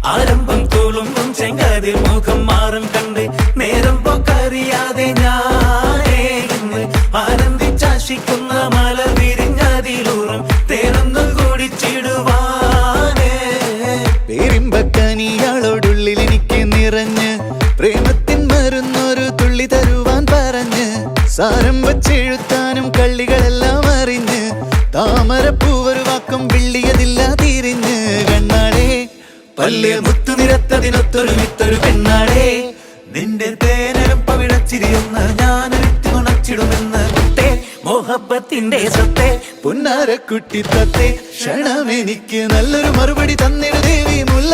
ആരംഭം തോളുമ്പും ചെങ്കാതിൽ മുഖം മാറും കണ്ട് നേരം പോക്കറിയാതെ ഞാനേ ഇന്ന് ആനന്ദിച്ചാശിക്കുന്ന മല വിരിഞ്ഞതിലൂറും തേനൊന്നു കൂടിച്ചിടുവാനേ. പേരിമ്പക്കനിയാളോടുള്ളിൽ എനിക്ക് നിറഞ്ഞ് പ്രേമത്തിൻ മരുന്നൊരു തുള്ളി തരുവാൻ പറഞ്ഞ് സാരം വച്ചെഴുത്താനും കള്ളികളെല്ലാം അറിഞ്ഞ് താമരപ്പൂവൊരു വാക്കം വിള്ളിയതില്ല തിരിഞ്ഞ് കണ്ണാടേ പല്ല് മുത്തു നിരത്തതിനൊത്തൊരു വിത്തൊരു പെണ്ണാടേ നിന്റെ തേനരം പവിടച്ചിരിയൊന്ന് ഞാനൊരുത്തി ഉണച്ചിടുമെന്ന് കുട്ടേ മോഹബത്തിന്റെ സത്തേ പുന്നാരക്കുട്ടി തത്തേ ക്ഷണമെനിക്ക് നല്ലൊരു മറുപടി തന്നിട ദേവി മുല്ല